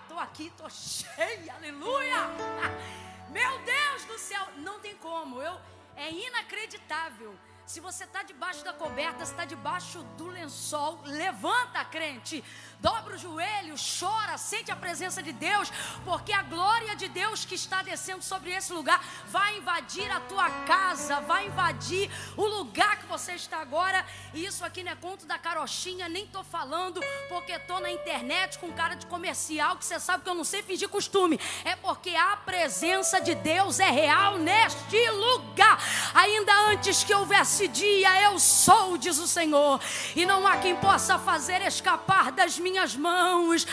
Tô aqui, tô cheia, aleluia. Meu Deus do céu, não tem como, é inacreditável. Se você está debaixo da coberta, se está debaixo do lençol, levanta, crente, dobra o joelho, chora, sente a presença de Deus, porque a glória de Deus que está descendo sobre esse lugar vai invadir a tua casa, vai invadir o lugar que você está agora. E isso aqui não é conto da carochinha, nem estou falando porque estou na internet com cara de comercial, que você sabe que eu não sei fingir costume. É porque a presença de Deus é real neste lugar. Ainda antes que houvesse dia, eu sou, diz o Senhor, e não há quem possa fazer escapar das minhas mãos.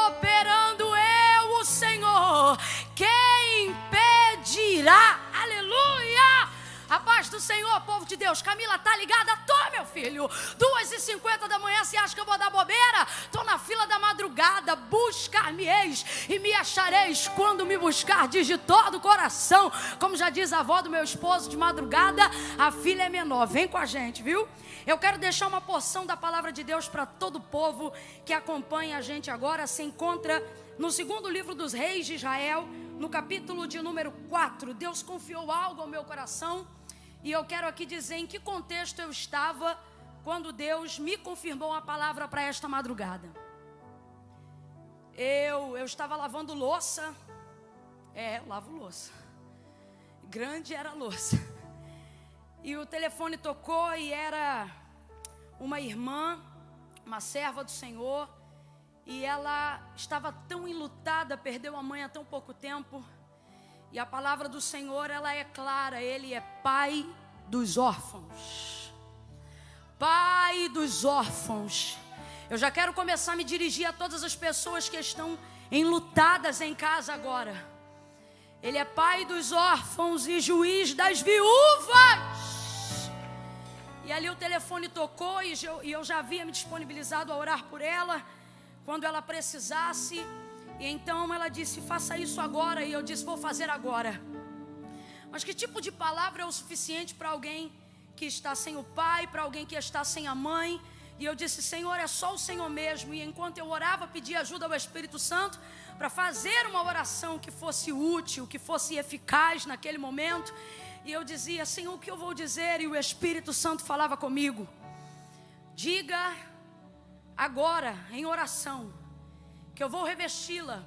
Operando eu, o Senhor, quem impedirá? Aleluia! A paz do Senhor, povo de Deus. Camila, tá ligada? Tô, meu filho. 2h50 da manhã, você acha que eu vou dar bobeira? Tô na fila da madrugada. Buscar-me-eis e me achareis quando me buscardes de todo o coração. Como já diz a avó do meu esposo, de madrugada a fila é menor. Vem com a gente, viu? Eu quero deixar uma porção da palavra de Deus para todo o povo que acompanha a gente agora. Se encontra no segundo livro dos reis de Israel, no capítulo de número 4. Deus confiou algo ao meu coração. E eu quero aqui dizer em que contexto eu estava quando Deus me confirmou a palavra para esta madrugada. Eu estava lavando louça. Eu lavo louça. Grande era a louça. E o telefone tocou e era uma irmã, uma serva do Senhor. E ela estava tão enlutada, perdeu a mãe há tão pouco tempo. E a palavra do Senhor, ela é clara, Ele é pai dos órfãos. Pai dos órfãos. Eu já quero começar a me dirigir a todas as pessoas que estão enlutadas em casa agora. Ele é pai dos órfãos e juiz das viúvas. E ali o telefone tocou e eu já havia me disponibilizado a orar por ela, quando ela precisasse. E então ela disse, faça isso agora. E eu disse, vou fazer agora. Mas que tipo de palavra é o suficiente para alguém que está sem o pai, para alguém que está sem a mãe? E eu disse, Senhor, é só o Senhor mesmo. E enquanto eu orava, pedi ajuda ao Espírito Santo para fazer uma oração que fosse útil, que fosse eficaz naquele momento. E eu dizia, Senhor, o que eu vou dizer? E o Espírito Santo falava comigo, diga agora em oração que eu vou revesti-la,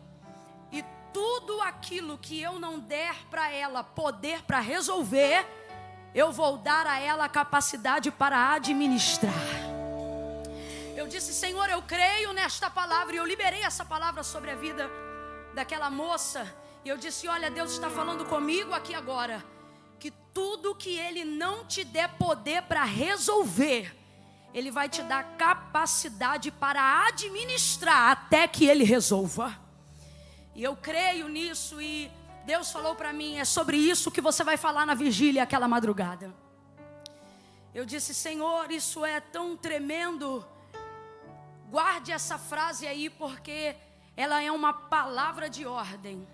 e tudo aquilo que eu não der para ela poder para resolver, eu vou dar a ela a capacidade para administrar. Eu disse, Senhor, eu creio nesta palavra, e eu liberei essa palavra sobre a vida daquela moça. E eu disse, olha, Deus está falando comigo aqui agora, que tudo que Ele não te der poder para resolver, Ele vai te dar capacidade para administrar até que Ele resolva. E eu creio nisso. E Deus falou para mim, é sobre isso que você vai falar na vigília aquela madrugada. Eu disse, Senhor, isso é tão tremendo. Guarde essa frase aí, porque ela é uma palavra de ordem.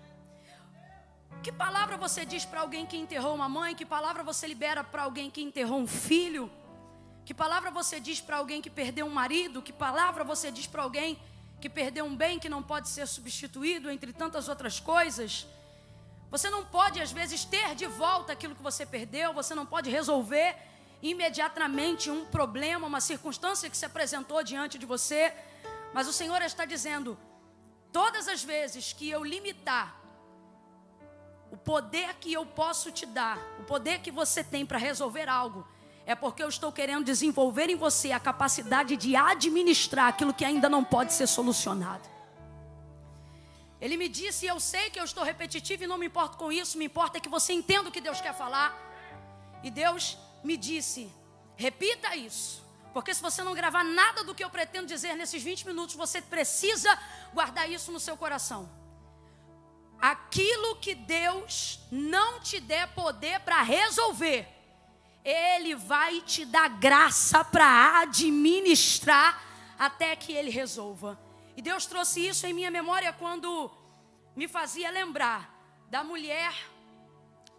Que palavra você diz para alguém que enterrou uma mãe? Que palavra você libera para alguém que enterrou um filho? Que palavra você diz para alguém que perdeu um marido? Que palavra você diz para alguém que perdeu um bem que não pode ser substituído, entre tantas outras coisas? Você não pode, às vezes, ter de volta aquilo que você perdeu. Você não pode resolver imediatamente um problema, uma circunstância que se apresentou diante de você. Mas o Senhor está dizendo, todas as vezes que eu limitar o poder que eu posso te dar, o poder que você tem para resolver algo, é porque eu estou querendo desenvolver em você a capacidade de administrar aquilo que ainda não pode ser solucionado. Ele me disse, e eu sei que eu estou repetitivo e não me importo com isso, me importa é que você entenda o que Deus quer falar. E Deus me disse, repita isso, porque se você não gravar nada do que eu pretendo dizer nesses 20 minutos, você precisa guardar isso no seu coração. Aquilo que Deus não te der poder para resolver, Ele vai te dar graça para administrar até que Ele resolva. E Deus trouxe isso em minha memória quando me fazia lembrar da mulher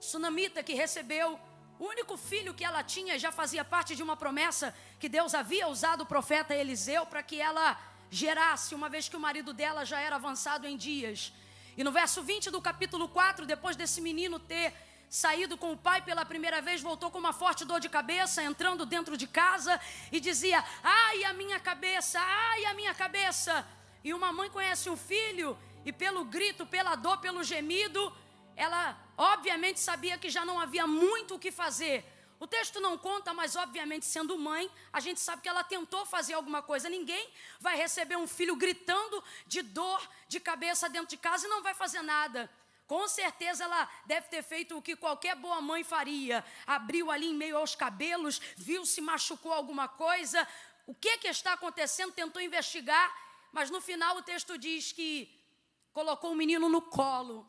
sunamita que recebeu o único filho que ela tinha. Já fazia parte de uma promessa que Deus havia usado o profeta Eliseu para que ela gerasse, uma vez que o marido dela já era avançado em dias. E no verso 20 do capítulo 4, depois desse menino ter saído com o pai pela primeira vez, voltou com uma forte dor de cabeça, entrando dentro de casa e dizia: ai, a minha cabeça, ai, a minha cabeça. E uma mãe conhece um filho e pelo grito, pela dor, pelo gemido, ela obviamente sabia que já não havia muito o que fazer. O texto não conta, mas obviamente sendo mãe, a gente sabe que ela tentou fazer alguma coisa. Ninguém vai receber um filho gritando de dor de cabeça dentro de casa e não vai fazer nada. Com certeza ela deve ter feito o que qualquer boa mãe faria. Abriu ali em meio aos cabelos, viu se machucou alguma coisa. O que está acontecendo? Tentou investigar, mas no final o texto diz que colocou o menino no colo.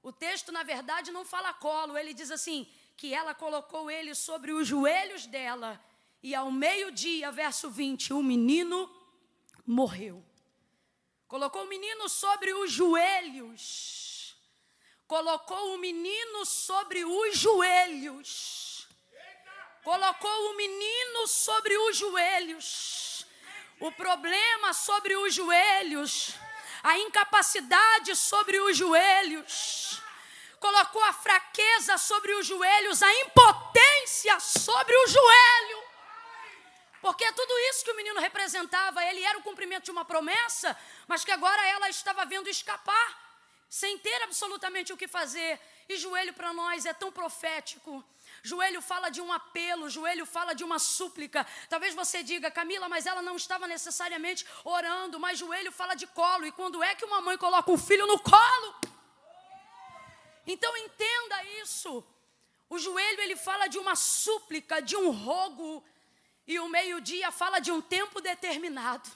O texto, na verdade, não fala colo. Ele diz assim, que ela colocou ele sobre os joelhos dela. E ao meio-dia, verso 20, o menino morreu. Colocou o menino sobre os joelhos. Colocou o menino sobre os joelhos. Colocou o menino sobre os joelhos. O problema sobre os joelhos. A incapacidade sobre os joelhos. Colocou a fraqueza sobre os joelhos. A impotência sobre o joelho. Porque tudo isso que o menino representava, ele era o cumprimento de uma promessa, mas que agora ela estava vendo escapar, sem ter absolutamente o que fazer. E joelho para nós é tão profético. Joelho fala de um apelo, joelho fala de uma súplica. Talvez você diga: Camila, mas ela não estava necessariamente orando. Mas joelho fala de colo. E quando é que uma mãe coloca um filho no colo? Então entenda isso. O joelho, ele fala de uma súplica, de um rogo. E o meio-dia fala de um tempo determinado.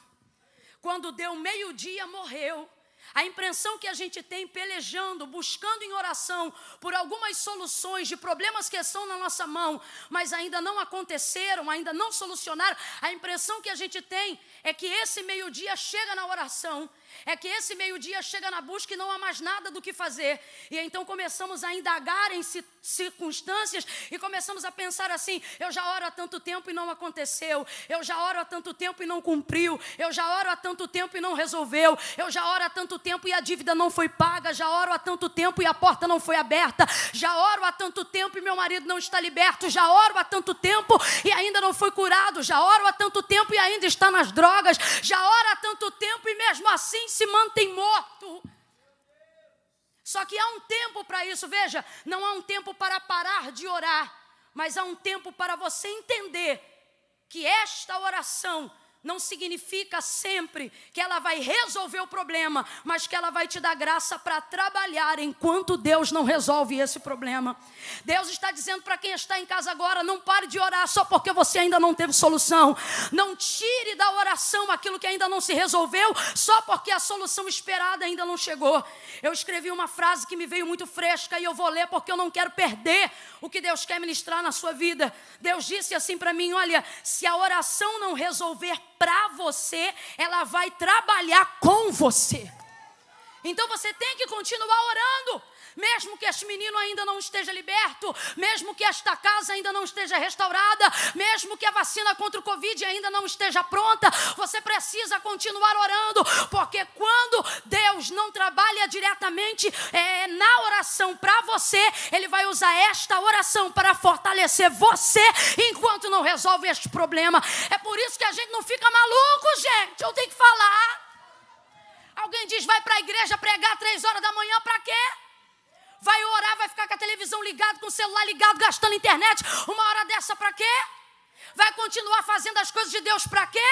Quando deu meio-dia, morreu. A impressão que a gente tem pelejando, buscando em oração por algumas soluções de problemas que estão na nossa mão, mas ainda não aconteceram, ainda não solucionaram. A impressão que a gente tem é que esse meio-dia chega na oração, é que esse meio-dia chega na busca e não há mais nada do que fazer. E então começamos a indagar em circunstâncias e começamos a pensar assim: eu já oro há tanto tempo e não aconteceu, eu já oro há tanto tempo e não cumpriu, eu já oro há tanto tempo e não resolveu, eu já oro há tanto tempo e a dívida não foi paga, já oro há tanto tempo e a porta não foi aberta, já oro há tanto tempo e meu marido não está liberto, já oro há tanto tempo e ainda não foi curado, já oro há tanto tempo e ainda está nas drogas, já oro há tanto tempo e mesmo assim se mantém morto. Só que há um tempo para isso. Veja, não há um tempo para parar de orar, mas há um tempo para você entender que esta oração não significa sempre que ela vai resolver o problema, mas que ela vai te dar graça para trabalhar enquanto Deus não resolve esse problema. Deus está dizendo para quem está em casa agora: não pare de orar só porque você ainda não teve solução. Não tire da oração aquilo que ainda não se resolveu só porque a solução esperada ainda não chegou. Eu escrevi uma frase que me veio muito fresca e eu vou ler porque eu não quero perder o que Deus quer ministrar na sua vida. Deus disse assim para mim: olha, se a oração não resolver para você, ela vai trabalhar com você. Então você tem que continuar orando, mesmo que este menino ainda não esteja liberto, mesmo que esta casa ainda não esteja restaurada, mesmo que a vacina contra o Covid ainda não esteja pronta, você precisa continuar orando, porque quando Deus não trabalha diretamente na oração para você, Ele vai usar esta oração para fortalecer você, enquanto não resolve este problema. É por isso que a gente não fica maluco, gente, eu tenho que falar. Alguém diz: vai para a igreja pregar 3 horas da manhã, para quê? Vai orar, vai ficar com a televisão ligada, com o celular ligado, gastando internet, uma hora dessa para quê? Vai continuar fazendo as coisas de Deus para quê?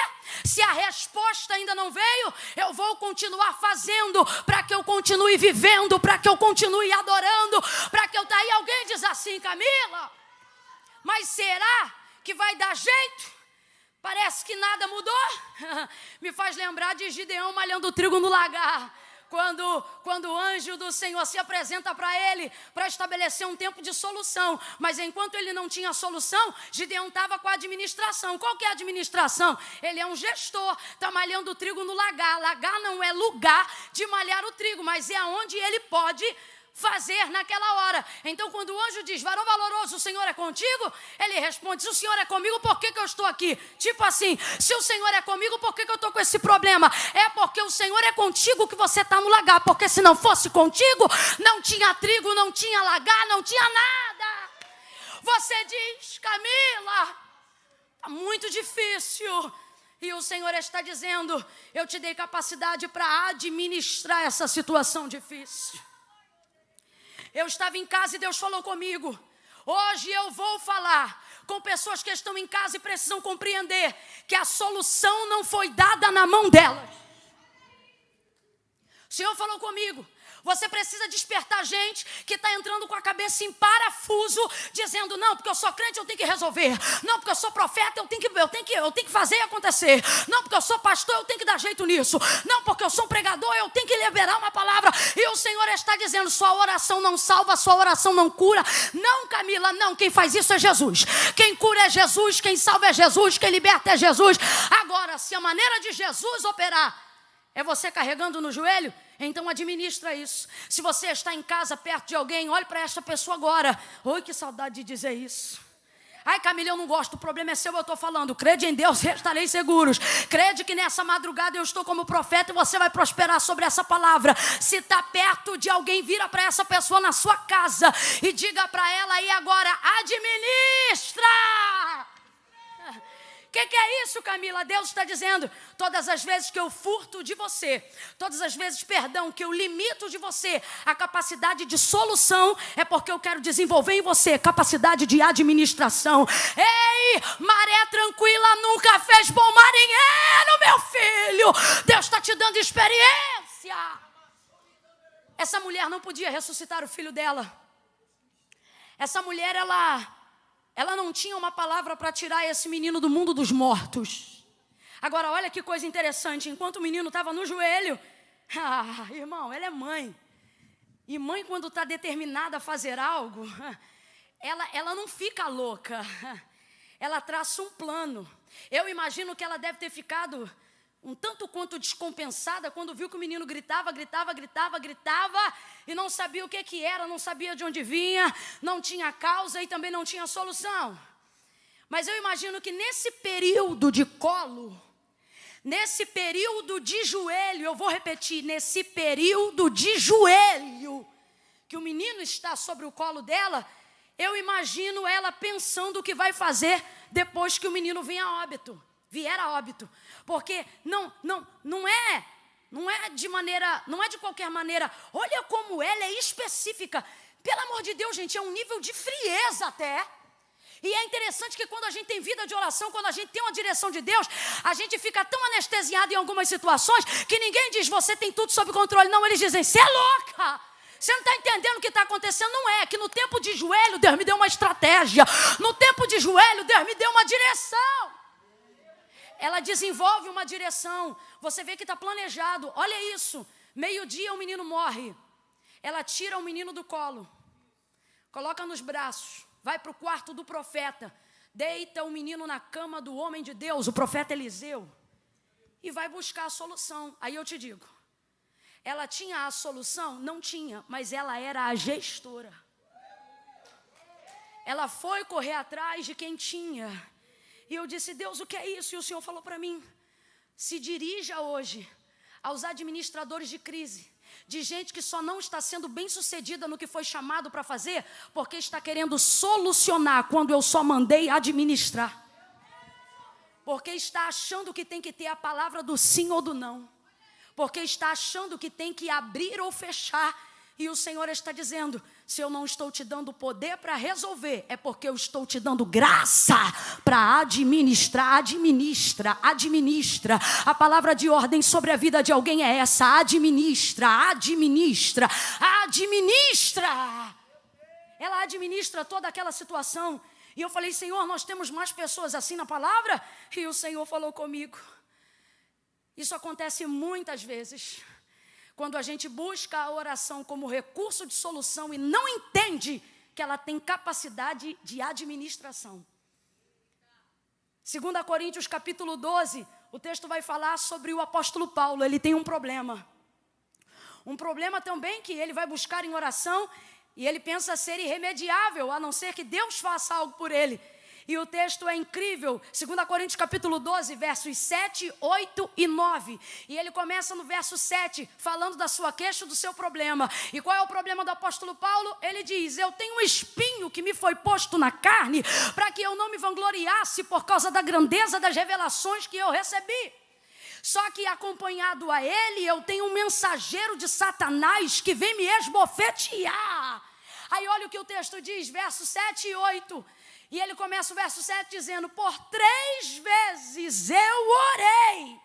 Se a resposta ainda não veio, eu vou continuar fazendo para que eu continue vivendo, para que eu continue adorando, para que eu... Daí alguém diz assim: Camila, mas será que vai dar jeito? Parece que nada mudou. Me faz lembrar de Gideão malhando trigo no lagar. Quando o anjo do Senhor se apresenta para ele para estabelecer um tempo de solução. Mas enquanto ele não tinha solução, Gideão estava com a administração. Qual que é a administração? Ele é um gestor, está malhando o trigo no lagar. Lagar não é lugar de malhar o trigo, mas é onde ele pode fazer naquela hora. Então, quando o anjo diz, varão valoroso, o Senhor é contigo, ele responde, se o Senhor é comigo, por que eu estou aqui? Tipo assim, se o Senhor é comigo, por que eu estou com esse problema? É porque o Senhor é contigo que você está no lagar, porque se não fosse contigo, não tinha trigo, não tinha lagar, não tinha nada. Você diz, Camila, está muito difícil. E o Senhor está dizendo, eu te dei capacidade para administrar essa situação difícil. Eu estava em casa e Deus falou comigo. Hoje eu vou falar com pessoas que estão em casa e precisam compreender que a solução não foi dada na mão delas. O Senhor falou comigo. Você precisa despertar gente que está entrando com a cabeça em parafuso, dizendo, não, porque eu sou crente, eu tenho que resolver. Não, porque eu sou profeta, eu tenho que fazer acontecer. Não, porque eu sou pastor, eu tenho que dar jeito nisso. Não, porque eu sou um pregador, eu tenho que liberar uma palavra. E o Senhor está dizendo, sua oração não salva, sua oração não cura. Não, Camila, não, quem faz isso é Jesus. Quem cura é Jesus, quem salva é Jesus, quem liberta é Jesus. Agora, se a maneira de Jesus operar é você carregando no joelho, então administra isso. Se você está em casa perto de alguém, olhe para esta pessoa agora. Oi, que saudade de dizer isso. Ai, Camila, eu não gosto, o problema é seu, eu estou falando. Crede em Deus e estarei seguros. Crede que nessa madrugada eu estou como profeta e você vai prosperar sobre essa palavra. Se está perto de alguém, vira para essa pessoa na sua casa e diga para ela aí agora, administra. O que é isso, Camila? Deus está dizendo, todas as vezes que eu furto de você, todas as vezes, que eu limito de você a capacidade de solução, é porque eu quero desenvolver em você capacidade de administração. Ei, maré tranquila nunca fez bom marinheiro, meu filho. Deus está te dando experiência. Essa mulher não podia ressuscitar o filho dela. Essa mulher, ela não tinha uma palavra para tirar esse menino do mundo dos mortos. Agora, olha que coisa interessante. Enquanto o menino estava no joelho, irmão, ela é mãe. E mãe, quando está determinada a fazer algo, ela não fica louca. Ela traça um plano. Eu imagino que ela deve ter ficado um tanto quanto descompensada quando viu que o menino gritava e não sabia o que era, não sabia de onde vinha, não tinha causa e também não tinha solução. Mas eu imagino que nesse período de colo, nesse período de joelho, eu vou repetir, nesse período de joelho, que o menino está sobre o colo dela, eu imagino ela pensando o que vai fazer depois que o menino vier a óbito. Porque não é de qualquer maneira. Olha como ela é específica. Pelo amor de Deus, gente, é um nível de frieza até. E é interessante que quando a gente tem vida de oração, quando a gente tem uma direção de Deus, a gente fica tão anestesiado em algumas situações que ninguém diz, você tem tudo sob controle. Não, eles dizem, você é louca. Você não está entendendo o que está acontecendo? Não é, que no tempo de joelho, Deus me deu uma estratégia. No tempo de joelho, Deus me deu uma direção. Ela desenvolve uma direção. Você vê que está planejado. Olha isso. Meio-dia o menino morre. Ela tira o menino do colo. Coloca nos braços. Vai para o quarto do profeta. Deita o menino na cama do homem de Deus, o profeta Eliseu. E vai buscar a solução. Aí eu te digo. Ela tinha a solução? Não tinha. Mas ela era a gestora. Ela foi correr atrás de quem tinha. E eu disse, Deus, o que é isso? E o Senhor falou para mim, se dirija hoje aos administradores de crise, de gente que só não está sendo bem sucedida no que foi chamado para fazer, porque está querendo solucionar quando eu só mandei administrar. Porque está achando que tem que ter a palavra do sim ou do não. Porque está achando que tem que abrir ou fechar. E o Senhor está dizendo, se eu não estou te dando poder para resolver, é porque eu estou te dando graça para administrar. Administra. A palavra de ordem sobre a vida de alguém é essa, administra. Ela administra toda aquela situação. E eu falei, Senhor, nós temos mais pessoas assim na palavra? E o Senhor falou comigo. Isso acontece muitas vezes. Quando a gente busca a oração como recurso de solução e não entende que ela tem capacidade de administração. 2 Coríntios capítulo 12, o texto vai falar sobre o apóstolo Paulo. Ele tem um problema. Um problema também que ele vai buscar em oração e ele pensa ser irremediável, a não ser que Deus faça algo por ele. E o texto é incrível, 2 Coríntios capítulo 12, versos 7, 8 e 9. E ele começa no verso 7, falando da sua queixa, do seu problema. E qual é o problema do apóstolo Paulo? Ele diz: eu tenho um espinho que me foi posto na carne, para que eu não me vangloriasse por causa da grandeza das revelações que eu recebi. Só que acompanhado a ele, eu tenho um mensageiro de Satanás que vem me esbofetear. Aí olha o que o texto diz, versos 7 e 8. E ele começa o verso 7 dizendo: por 3 vezes eu orei.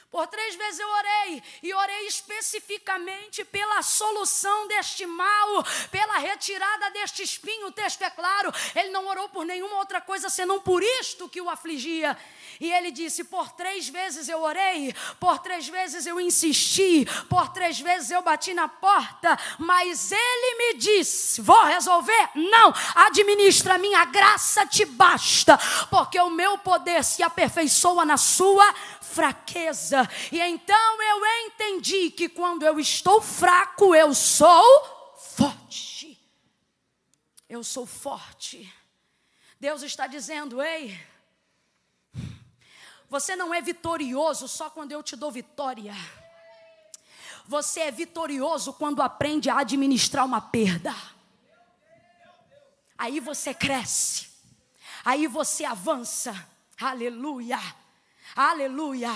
Por 3 vezes eu orei, e orei especificamente pela solução deste mal, pela retirada deste espinho. O texto é claro, ele não orou por nenhuma outra coisa senão por isto que o afligia. E ele disse: por 3 vezes eu orei, por 3 vezes eu insisti, por 3 vezes eu bati na porta, mas ele me disse: vou resolver? Não, administra, a minha graça te basta, porque o meu poder se aperfeiçoa na sua fraqueza. E então eu entendi que quando eu estou fraco, eu sou forte. Eu sou forte. Deus está dizendo: ei, você não é vitorioso só quando eu te dou vitória. Você é vitorioso quando aprende a administrar uma perda. Aí você cresce. Aí você avança. Aleluia. Aleluia.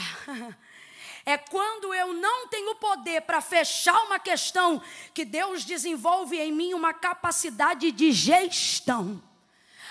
É quando eu não tenho poder para fechar uma questão que Deus desenvolve em mim uma capacidade de gestão.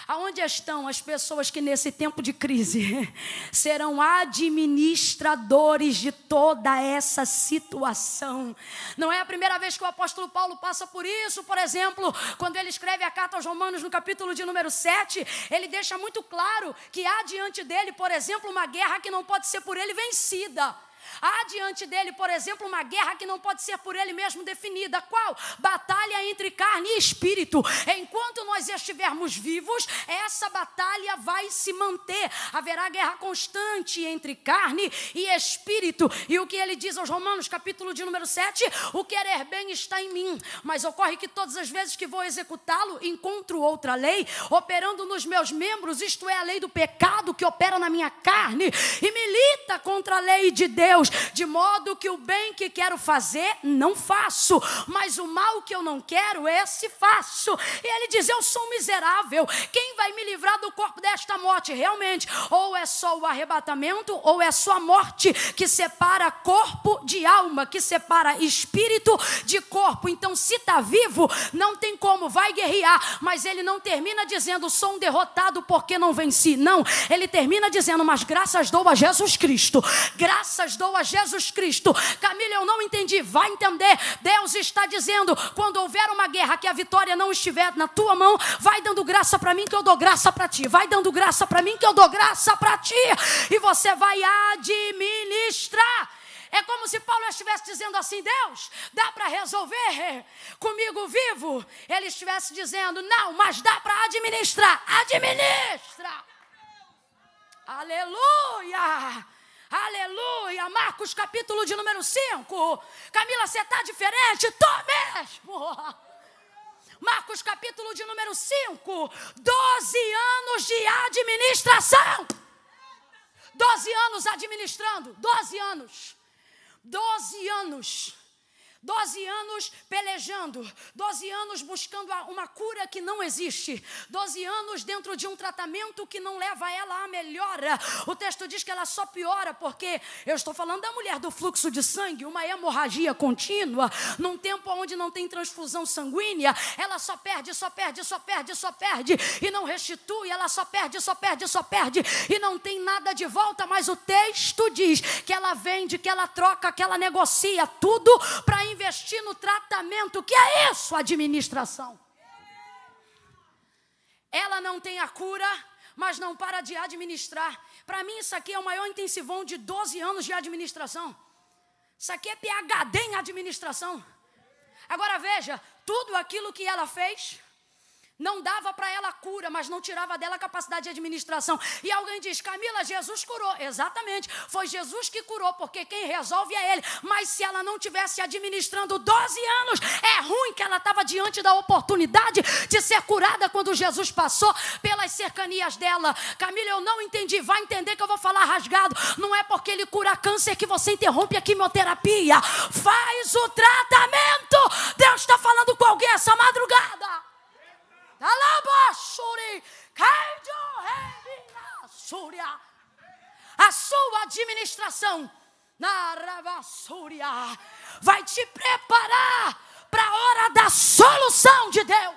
Aonde estão as pessoas que nesse tempo de crise serão administradores de toda essa situação? Não é a primeira vez que o apóstolo Paulo passa por isso. Por exemplo, quando ele escreve a carta aos Romanos no capítulo de número 7, ele deixa muito claro que há diante dele, por exemplo, uma guerra que não pode ser por ele vencida. Há diante dele, por exemplo, uma guerra que não pode ser por ele mesmo definida. Qual? Batalha entre carne e espírito. Enquanto nós estivermos vivos, essa batalha vai se manter. Haverá guerra constante entre carne e espírito. E o que ele diz aos Romanos, capítulo de número 7, o querer bem está em mim, mas ocorre que todas as vezes que vou executá-lo, encontro outra lei operando nos meus membros, isto é, a lei do pecado que opera na minha carne e milita contra a lei de Deus, de modo que o bem que quero fazer, não faço, mas o mal que eu não quero, esse faço. E ele diz: eu sou miserável, quem vai me livrar do corpo desta morte? Realmente, ou é só o arrebatamento, ou é só a morte que separa corpo de alma, que separa espírito de corpo. Então, se está vivo, não tem como, vai guerrear. Mas ele não termina dizendo: sou um derrotado porque não venci. Não, ele termina dizendo: mas graças dou a Jesus Cristo, graças dou a Jesus Cristo. Camila, eu não entendi. Vai entender. Deus está dizendo: quando houver uma guerra que a vitória não estiver na tua mão, vai dando graça para mim que eu dou graça para ti. Vai dando graça para mim que eu dou graça para ti. E você vai administrar. É como se Paulo estivesse dizendo assim: Deus, dá para resolver comigo vivo? Ele estivesse dizendo: não, mas dá para administrar. Administra. Aleluia. Aleluia. Marcos capítulo de número 5. Camila, você está diferente? Tô mesmo. Marcos capítulo de número 5. 12 anos de administração. 12 anos administrando. 12 anos. 12 anos. 12 anos pelejando, 12 anos buscando uma cura que não existe, 12 anos dentro de um tratamento que não leva ela à melhora. O texto diz que ela só piora, porque eu estou falando da mulher do fluxo de sangue, uma hemorragia contínua, num tempo onde não tem transfusão sanguínea, ela só perde, só perde, só perde, só perde, e não restitui, ela só perde, só perde, só perde, e não tem nada de volta. Mas o texto diz que ela vende, que ela troca, que ela negocia tudo para investir no tratamento. Que é isso? Administração. Ela não tem a cura, mas não para de administrar. Para mim isso aqui é o maior intensivão de 12 anos de administração. Isso aqui é PhD em administração. Agora veja, tudo aquilo que ela fez Não dava para ela cura, mas não tirava dela a capacidade de administração. E alguém diz, Camila, Jesus curou. Exatamente, foi Jesus que curou, porque quem resolve é Ele. Mas se ela não tivesse administrando 12 anos, é ruim que ela estava diante da oportunidade de ser curada quando Jesus passou pelas cercanias dela. Camila, eu não entendi. Vai entender que eu vou falar rasgado. Não é porque Ele cura câncer que você interrompe a quimioterapia. Faz o tratamento. Deus está falando com alguém essa madrugada. A sua administração vai te preparar para a hora da solução de Deus.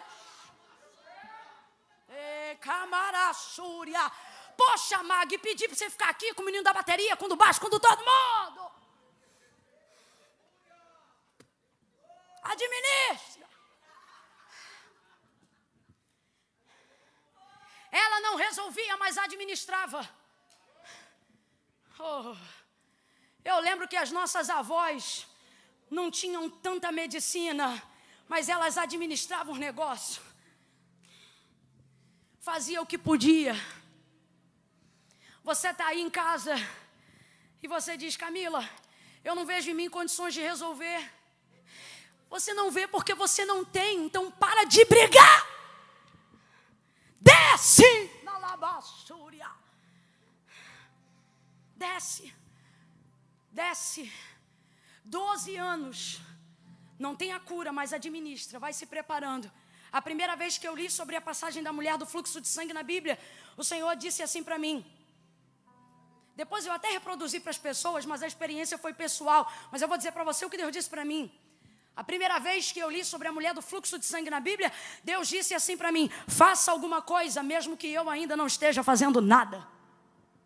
Poxa, Mag, pedi para você ficar aqui com o menino da bateria, com o do baixo, com o do todo mundo. Administra. Ela não resolvia, mas administrava. Eu lembro que as nossas avós não tinham tanta medicina, mas elas administravam o negócio. Fazia o que podia. Você está aí em casa e você diz, Camila, eu não vejo em mim condições de resolver. Você não vê porque você não tem, então para de brigar. Desce na labassúria. Desce. 12 anos. Não tem a cura, mas administra. Vai se preparando. A primeira vez que eu li sobre a passagem da mulher do fluxo de sangue na Bíblia, o Senhor disse assim para mim. Depois eu até reproduzi para as pessoas, mas a experiência foi pessoal. Mas eu vou dizer para você o que Deus disse para mim. A primeira vez que eu li sobre a mulher do fluxo de sangue na Bíblia, Deus disse assim para mim, faça alguma coisa, mesmo que eu ainda não esteja fazendo nada.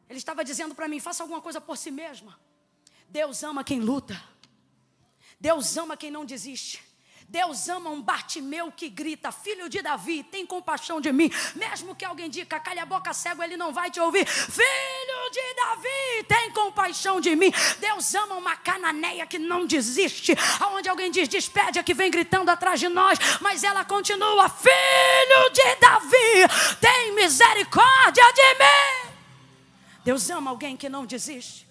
Ele estava dizendo para mim, faça alguma coisa por si mesma. Deus ama quem luta. Deus ama quem não desiste. Deus ama um Bartimeu que grita, filho de Davi, tem compaixão de mim. Mesmo que alguém diga, calha a boca, cego, ele não vai te ouvir. Filho de Davi, tem compaixão de mim. Deus ama uma cananeia que não desiste. Aonde alguém diz, despede a que vem gritando atrás de nós. Mas ela continua, filho de Davi, tem misericórdia de mim. Deus ama alguém que não desiste.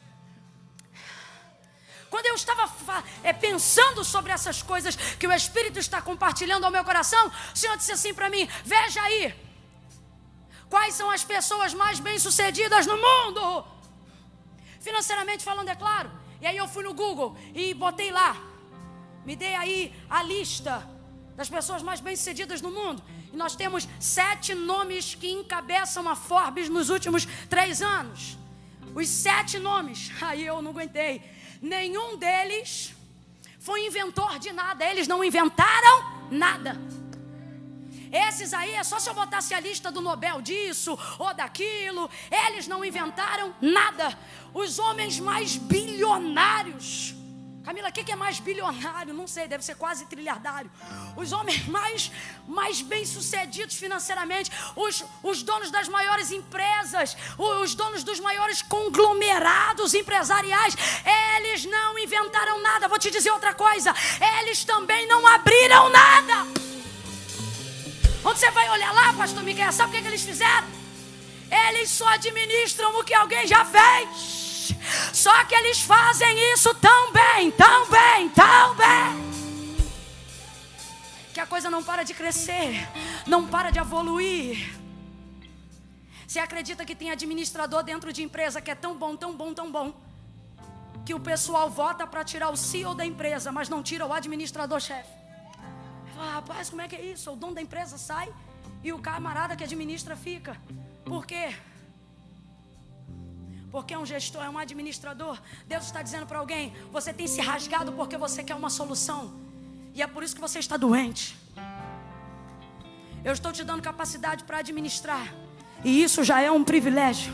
Quando eu estava pensando sobre essas coisas que o Espírito está compartilhando ao meu coração, o Senhor disse assim para mim, veja aí, quais são as pessoas mais bem-sucedidas no mundo? Financeiramente falando, é claro. E aí eu fui no Google e botei lá, me dei aí a lista das pessoas mais bem-sucedidas no mundo. E nós temos 7 nomes que encabeçam a Forbes nos últimos 3 anos. Os 7 nomes, aí eu não aguentei. Nenhum deles foi inventor de nada. Eles não inventaram nada. Esses aí é só se eu botasse a lista do Nobel disso ou daquilo. Eles não inventaram nada. Os homens mais bilionários. Camila, o que é mais bilionário? Não sei, deve ser quase trilhardário. Os homens mais bem-sucedidos financeiramente, os donos das maiores empresas, os donos dos maiores conglomerados empresariais, eles não inventaram nada. Vou te dizer outra coisa, eles também não abriram nada. Onde você vai olhar lá, pastor Miguel, sabe o que eles fizeram? Eles só administram o que alguém já fez. Só que eles fazem isso tão bem, que a coisa não para de crescer, não para de evoluir. Você acredita que tem administrador dentro de empresa que é tão bom, que o pessoal vota para tirar o CEO da empresa, mas não tira o administrador-chefe? Fala, rapaz, como é que é isso? O dono da empresa sai e o camarada que administra fica. Por quê? Porque é um gestor, é um administrador. Deus está dizendo para alguém, você tem se rasgado porque você quer uma solução. E é por isso que você está doente. Eu estou te dando capacidade para administrar. E isso já é um privilégio.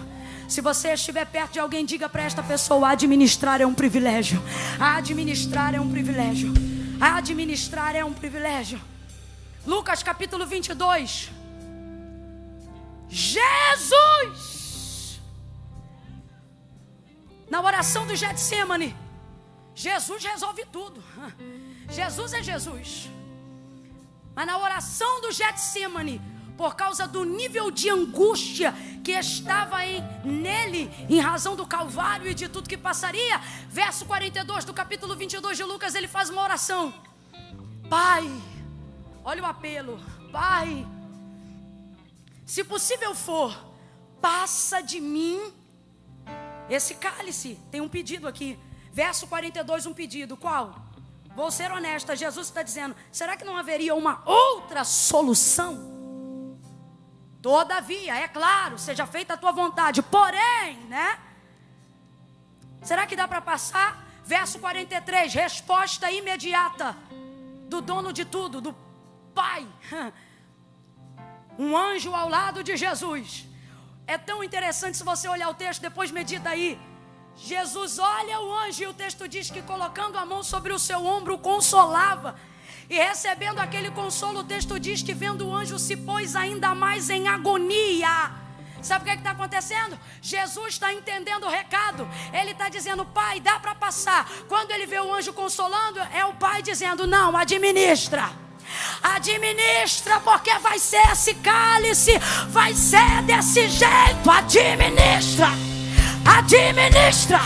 Se você estiver perto de alguém, diga para esta pessoa, administrar é um privilégio. Administrar é um privilégio. Administrar é um privilégio. Lucas capítulo 22. Jesus! Na oração do Getsemane, Jesus resolve tudo. Jesus é Jesus. Mas na oração do Getsemane, por causa do nível de angústia que estava nele, em razão do Calvário e de tudo que passaria. Verso 42 do capítulo 22 de Lucas, ele faz uma oração: Pai, olha o apelo, Pai, se possível for, passa de mim esse cálice. Tem um pedido aqui, verso 42, um pedido, qual? Vou ser honesta, Jesus está dizendo: será que não haveria uma outra solução? Todavia, é claro, seja feita a tua vontade, porém, né? Será que dá para passar? Verso 43, resposta imediata do dono de tudo, do Pai. Um anjo ao lado de Jesus. É tão interessante, se você olhar o texto, depois medita aí. Jesus olha o anjo e o texto diz que colocando a mão sobre o seu ombro o consolava. E recebendo aquele consolo, o texto diz que vendo o anjo se pôs ainda mais em agonia. Sabe o que está acontecendo? Jesus está entendendo o recado. Ele está dizendo: Pai, dá para passar. Quando ele vê o anjo consolando, é o Pai dizendo: não, administra. Administra, porque vai ser esse cálice, vai ser desse jeito. Administra, administra,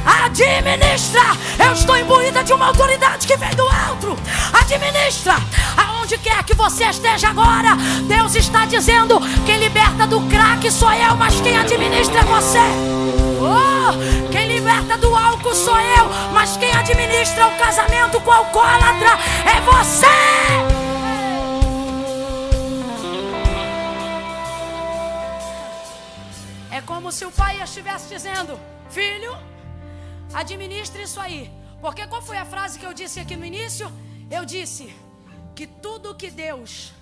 administra. Eu estou imbuída de uma autoridade que vem do alto. Administra. Aonde quer que você esteja agora, Deus está dizendo: quem liberta do crack sou eu, mas quem administra é você. Oh, quem liberta do álcool sou eu, mas quem administra o casamento com o alcoólatra é você. É como se o pai estivesse dizendo: filho, administre isso aí. Porque qual foi a frase que eu disse aqui no início? Eu disse que tudo que Deus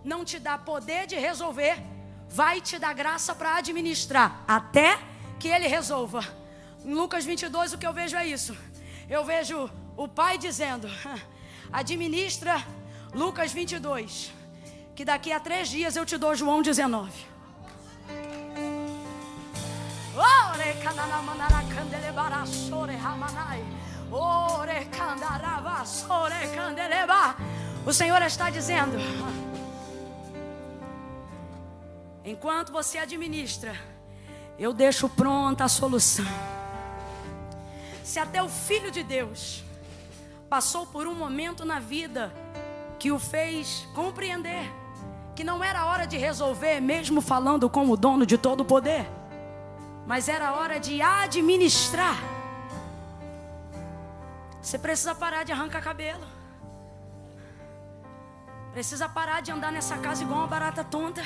não te dá poder de resolver, vai te dar graça para administrar, até que Ele resolva. Em Lucas 22 o que eu vejo é isso. Eu vejo o pai dizendo: administra Lucas 22, que daqui a 3 dias eu te dou João 19. O Senhor está dizendo: enquanto você administra, eu deixo pronta a solução. Se até o Filho de Deus passou por um momento na vida que o fez compreender que não era hora de resolver, mesmo falando com o dono de todo o poder, mas era hora de administrar. Você precisa parar de arrancar cabelo. Precisa parar de andar nessa casa igual uma barata tonta.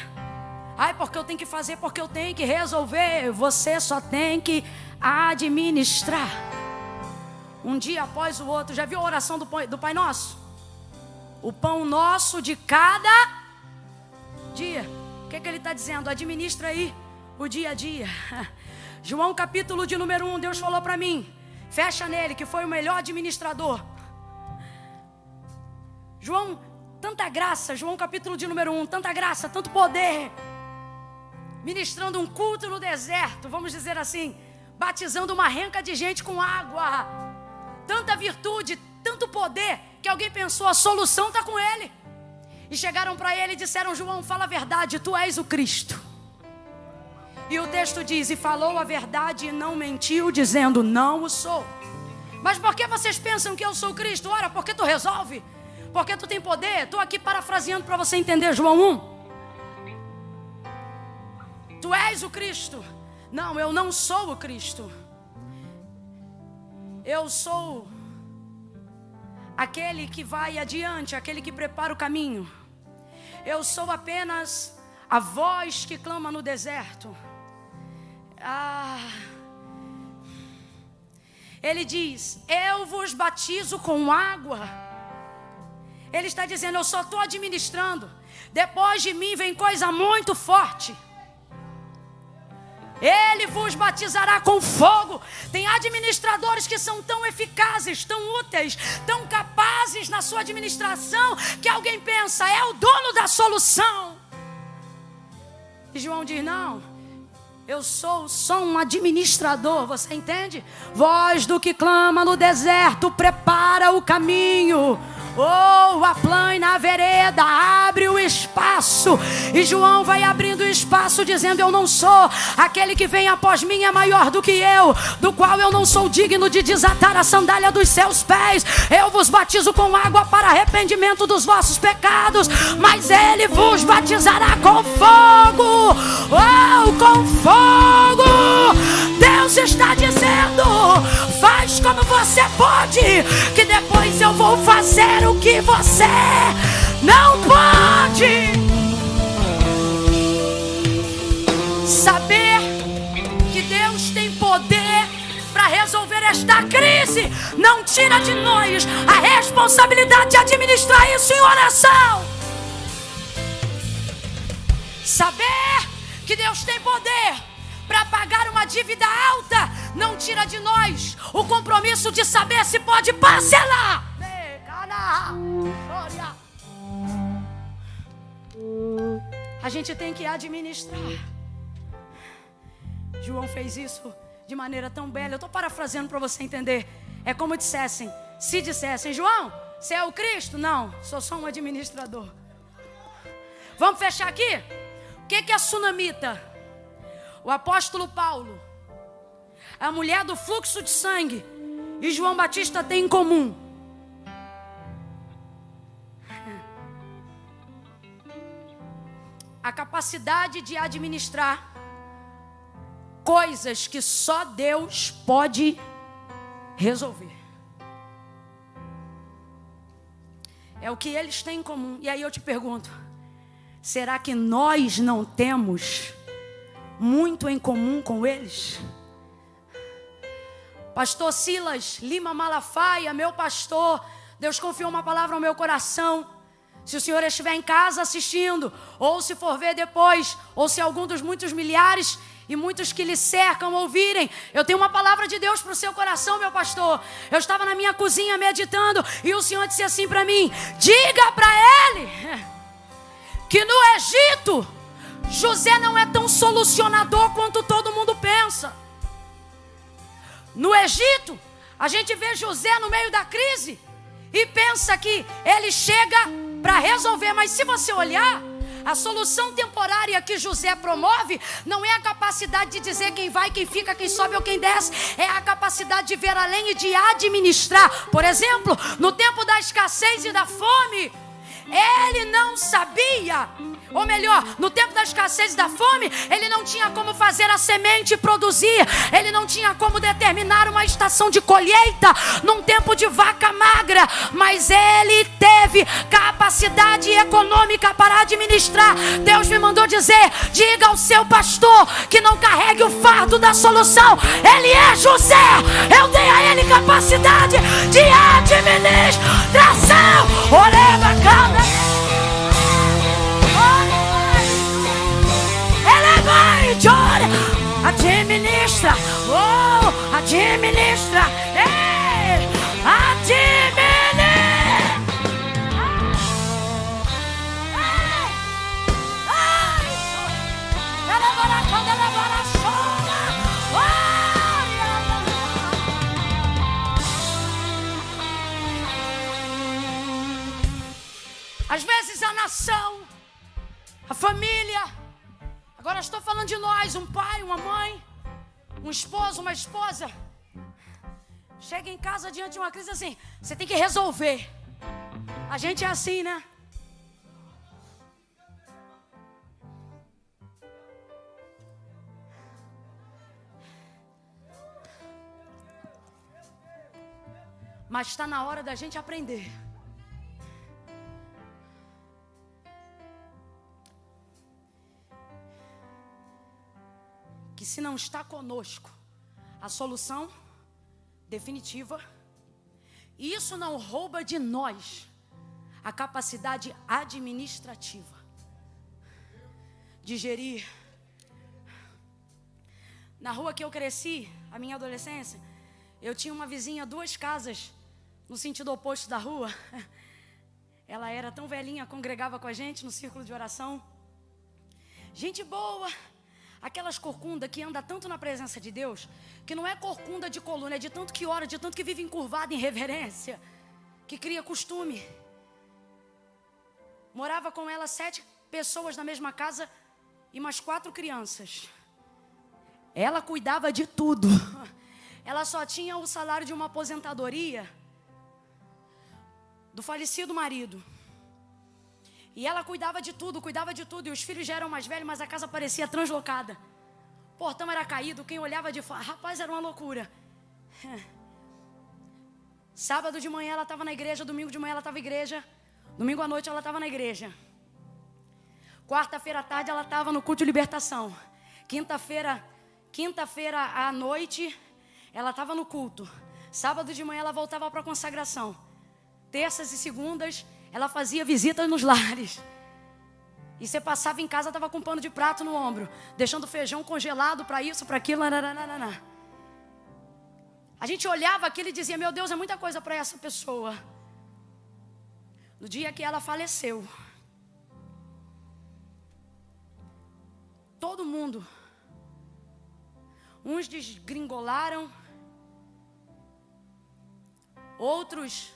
Ai, porque eu tenho que fazer, porque eu tenho que resolver. Você só tem que administrar. Um dia após o outro. Já viu a oração do Pai Nosso? O pão nosso de cada dia. O que ele está dizendo? Administra aí o dia a dia. João capítulo de número 1, Deus falou para mim: fecha nele, que foi o melhor administrador. João, tanta graça. João capítulo de número 1, tanta graça, tanto poder. Ministrando um culto no deserto, vamos dizer assim, batizando uma renca de gente com água. Tanta virtude, tanto poder, que alguém pensou: a solução está com ele. E chegaram para ele e disseram: João, fala a verdade, tu és o Cristo. E o texto diz: e falou a verdade e não mentiu, dizendo: não o sou. Mas por que vocês pensam que eu sou Cristo? Ora, porque tu resolve, porque tu tem poder. Estou aqui parafraseando para você entender João 1. Tu és o Cristo. Não, eu não sou o Cristo. Eu sou aquele que vai adiante, aquele que prepara o caminho. Eu sou apenas a voz que clama no deserto. Ele diz: eu vos batizo com água. Ele está dizendo: eu só estou administrando. Depois de mim vem coisa muito forte. Ele vos batizará com fogo. Tem administradores que são tão eficazes, tão úteis, tão capazes na sua administração, que alguém pensa: é o dono da solução. E João diz: não, eu sou só um administrador. Você entende? Voz do que clama no deserto, prepara o caminho. Oh, aplana a vereda, abre o espaço. E João vai abrindo o espaço, dizendo: eu não sou, aquele que vem após mim é maior do que eu, do qual eu não sou digno de desatar a sandália dos seus pés. Eu vos batizo com água para arrependimento dos vossos pecados, mas ele vos batizará com fogo. Oh, com fogo. Deus está dizendo: faz como você pode, que depois eu vou fazer o que você não pode. Saber que Deus tem poder para resolver esta crise não tira de nós a responsabilidade de administrar isso em oração. Saber que Deus tem poder para pagar uma dívida alta não tira de nós o compromisso de saber se pode parcelar. A gente tem que administrar. João fez isso de maneira tão bela. Eu estou parafraseando para você entender. É como se dissessem: João, você é o Cristo? Não, sou só um administrador. Vamos fechar aqui? O que é sunamita? O apóstolo Paulo, a mulher do fluxo de sangue e João Batista têm em comum: a capacidade de administrar coisas que só Deus pode resolver. É o que eles têm em comum. E aí eu te pergunto: será que nós não temos muito em comum com eles? Pastor Silas Lima Malafaia, meu pastor, Deus confiou uma palavra ao meu coração. Se o senhor estiver em casa assistindo, ou se for ver depois, ou se algum dos muitos milhares e muitos que lhe cercam ouvirem, eu tenho uma palavra de Deus para o seu coração, meu pastor. Eu estava na minha cozinha meditando e o Senhor disse assim para mim: diga para ele que no Egito José não é tão solucionador quanto todo mundo pensa. No Egito, a gente vê José no meio da crise e pensa que ele chega para resolver. Mas se você olhar, a solução temporária que José promove não é a capacidade de dizer quem vai, quem fica, quem sobe ou quem desce. É a capacidade de ver além e de administrar. Por exemplo, no tempo da escassez e da fome, ele não sabia, ou melhor, no tempo da escassez e da fome, ele não tinha como fazer a semente produzir. Ele não tinha como determinar uma estação de colheita num tempo de vaca magra. Mas ele teve capacidade econômica para administrar. Deus me mandou dizer: diga ao seu pastor que não carregue o fardo da solução. Ele é José. Eu dei a ele capacidade de administração. Oreva, canta. Administra, oh, administra, ei, administra. Às vezes a nação, a família, agora estou falando de nós, um pai, uma mãe, um esposo, uma esposa, chega em casa diante de uma crise assim: você tem que resolver. A gente é assim, né? Mas está na hora da gente aprender que se não está conosco a solução definitiva, isso não rouba de nós a capacidade administrativa de gerir. Na rua que eu cresci, a minha adolescência, eu tinha uma vizinha 2 casas no sentido oposto da rua. Ela era tão velhinha, congregava com a gente no círculo de oração. Gente boa. Aquelas corcunda que anda tanto na presença de Deus, que não é corcunda de coluna, é de tanto que ora, de tanto que vive encurvada em reverência, que cria costume. Morava com ela 7 pessoas na mesma casa e mais 4 crianças. Ela cuidava de tudo. Ela só tinha o salário de uma aposentadoria do falecido marido. E ela cuidava de tudo. E os filhos já eram mais velhos, mas a casa parecia translocada. O portão era caído, quem olhava de fora, rapaz, era uma loucura. Sábado de manhã ela estava na igreja, domingo de manhã ela estava na igreja, domingo à noite ela estava na igreja. Quarta-feira à tarde ela estava no culto de libertação. Quinta-feira à noite ela estava no culto. Sábado de manhã ela voltava para a consagração. Terças e segundas ela fazia visitas nos lares. E você passava em casa, estava com pano de prato no ombro, deixando feijão congelado para isso, para aquilo. A gente olhava aquilo e dizia, meu Deus, é muita coisa para essa pessoa. No dia que ela faleceu, todo mundo, uns desgringolaram, outros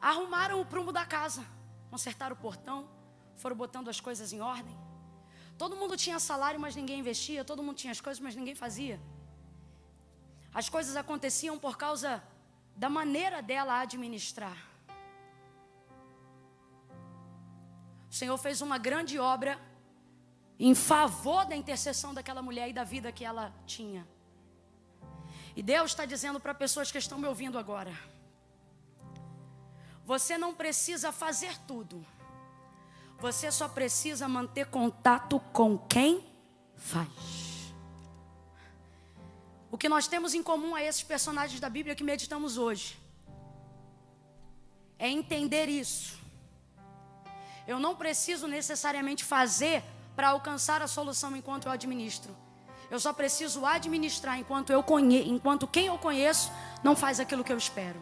arrumaram o prumo da casa, consertaram o portão, foram botando as coisas em ordem. Todo mundo tinha salário, mas ninguém investia. Todo mundo tinha as coisas, mas ninguém fazia. As coisas aconteciam por causa da maneira dela administrar. O Senhor fez uma grande obra em favor da intercessão daquela mulher e da vida que ela tinha. E Deus está dizendo para pessoas que estão me ouvindo agora: você não precisa fazer tudo. Você só precisa manter contato com quem faz. O que nós temos em comum a esses personagens da Bíblia que meditamos hoje é entender isso. Eu não preciso necessariamente fazer para alcançar a solução enquanto eu administro. Eu só preciso administrar enquanto quem eu conheço não faz aquilo que eu espero.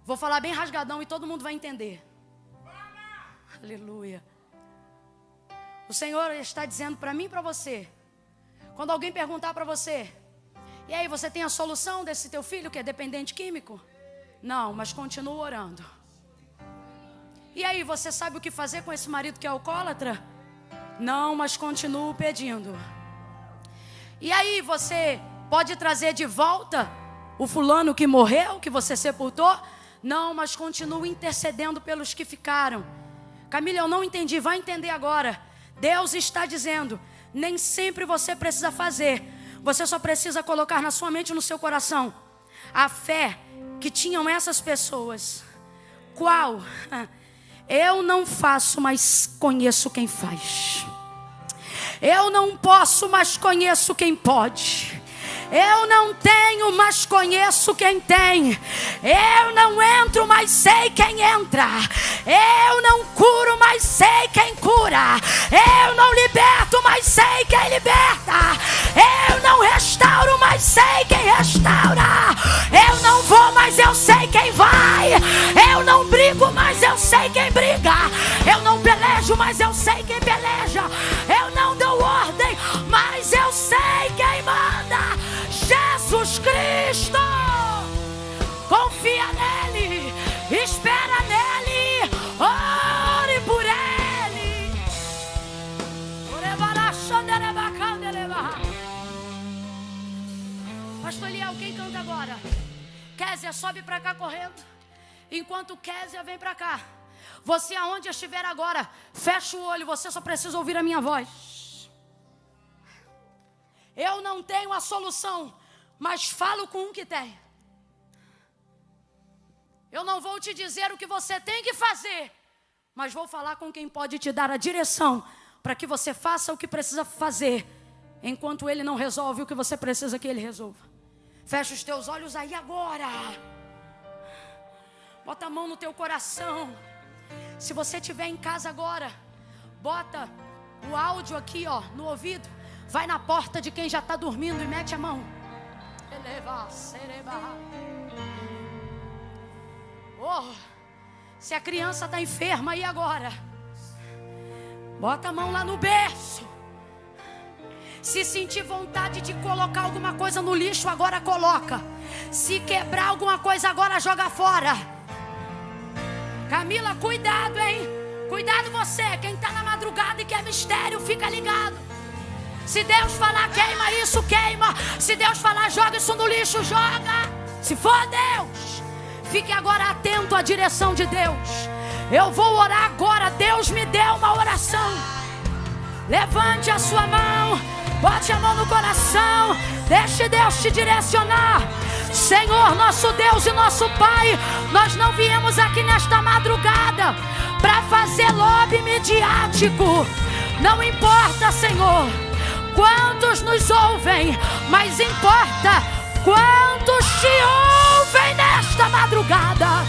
Vou falar bem rasgadão e todo mundo vai entender. Aleluia. O Senhor está dizendo para mim e para você, quando alguém perguntar para você, e aí, você tem a solução desse teu filho que é dependente químico? Não, mas continua orando. E aí, você sabe o que fazer com esse marido que é alcoólatra? Não, mas continuo pedindo. E aí, você pode trazer de volta o fulano que morreu, que você sepultou? Não, mas continuo intercedendo pelos que ficaram. Camila, eu não entendi, vai entender agora. Deus está dizendo, nem sempre você precisa fazer. Você só precisa colocar na sua mente e no seu coração a fé que tinham essas pessoas. Qual? Eu não faço, mas conheço quem faz. Eu não posso, mas conheço quem pode. Eu não tenho, mas conheço quem tem. Eu não entro, mas sei quem entra. Eu não curo, mas sei quem cura. Eu não liberto, mas sei quem liberta. Eu não restauro, mas sei quem restaura. Eu não vou, mas eu sei quem vai. Eu não brigo, mas eu sei quem briga. Eu não pelejo, mas eu sei quem peleja. Eu não dou ordem, mas eu sei quem manda. Jesus Cristo. Confia nele, espera nele, ore por ele. Pastor Eliel, quem canta agora? Kézia, sobe pra cá correndo. Enquanto Kézia vem pra cá, você aonde estiver agora, fecha o olho, você só precisa ouvir a minha voz. Eu não tenho a solução, mas falo com um que tem. Eu não vou te dizer o que você tem que fazer, mas vou falar com quem pode te dar a direção para que você faça o que precisa fazer, enquanto ele não resolve o que você precisa que ele resolva. Fecha os teus olhos aí agora. Bota a mão no teu coração. Se você estiver em casa agora, bota o áudio aqui, ó, no ouvido. Vai na porta de quem já está dormindo e mete a mão. Oh, se a criança está enferma, e agora? Bota a mão lá no berço. Se sentir vontade de colocar alguma coisa no lixo, agora coloca. Se quebrar alguma coisa, agora joga fora. Camila, cuidado, hein? Cuidado você, quem está na madrugada e quer mistério, fica ligado. Se Deus falar queima isso, queima. Se Deus falar joga isso no lixo, joga. Se for Deus, fique agora atento à direção de Deus. Eu vou orar agora, Deus me deu uma oração. Levante a sua mão, bote a mão no coração, deixe Deus te direcionar. Senhor, nosso Deus e nosso Pai, nós não viemos aqui nesta madrugada para fazer lobby midiático. Não importa, Senhor, quantos nos ouvem, mas importa quantos te ouvem nesta madrugada.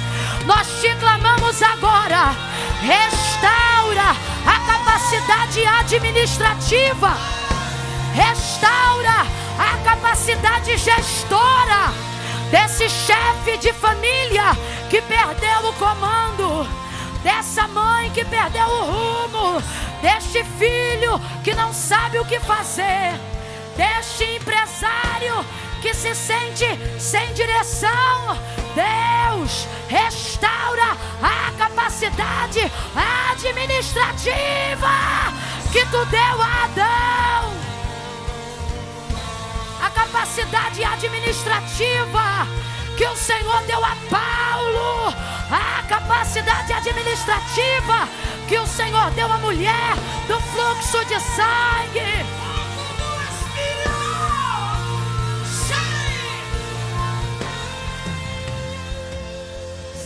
Nós te clamamos agora, restaura a capacidade administrativa, restaura a capacidade gestora desse chefe de família que perdeu o comando, dessa mãe que perdeu o rumo, deste filho que não sabe o que fazer, deste empresário que se sente sem direção. Deus, restaura a capacidade administrativa que tu deu a Adão, a capacidade administrativa que o Senhor deu a Paulo, a capacidade administrativa que o Senhor deu à mulher do fluxo de sangue.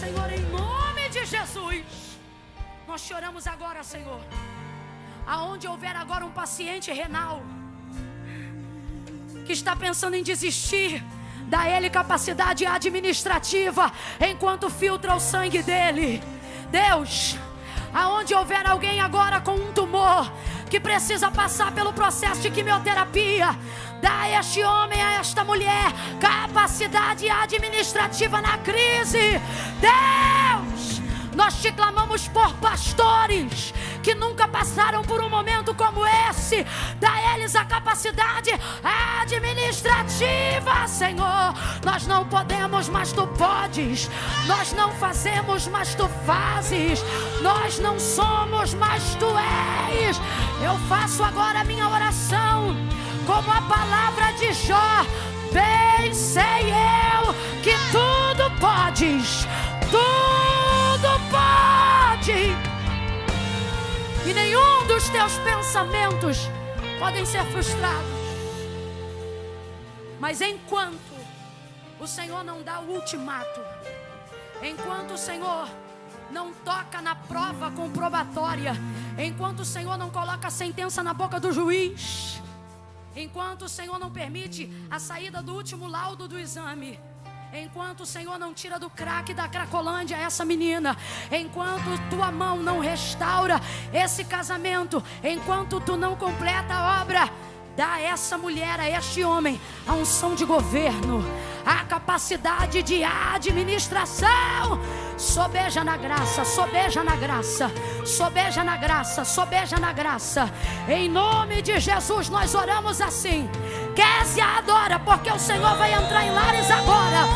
Senhor, em nome de Jesus, nós choramos agora, Senhor, aonde houver agora um paciente renal que está pensando em desistir, dá ele capacidade administrativa enquanto filtra o sangue dele. Deus, aonde houver alguém agora com um tumor que precisa passar pelo processo de quimioterapia, dá a este homem, a esta mulher, capacidade administrativa na crise. Deus, nós te clamamos por pastores que nunca passaram por um momento como esse. Dá a eles a capacidade administrativa, Senhor. Nós não podemos, mas tu podes. Nós não fazemos, mas tu fazes. Nós não somos, mas tu és. Eu faço agora a minha oração como a palavra de Jó. Bem sei eu que tudo podes, tudo pode, e nenhum dos teus pensamentos podem ser frustrados. Mas enquanto o Senhor não dá o ultimato, enquanto o Senhor não toca na prova comprobatória, enquanto o Senhor não coloca a sentença na boca do juiz, enquanto o Senhor não permite a saída do último laudo do exame, enquanto o Senhor não tira do crack da Cracolândia essa menina, enquanto tua mão não restaura esse casamento, enquanto tu não completa a obra, dá a essa mulher, a este homem, a unção de governo, a capacidade de administração. Sobeja na graça, sobeja na graça, sobeja na graça, sobeja na graça. Em nome de Jesus nós oramos assim. Kézia, adora, porque o Senhor vai entrar em lares agora.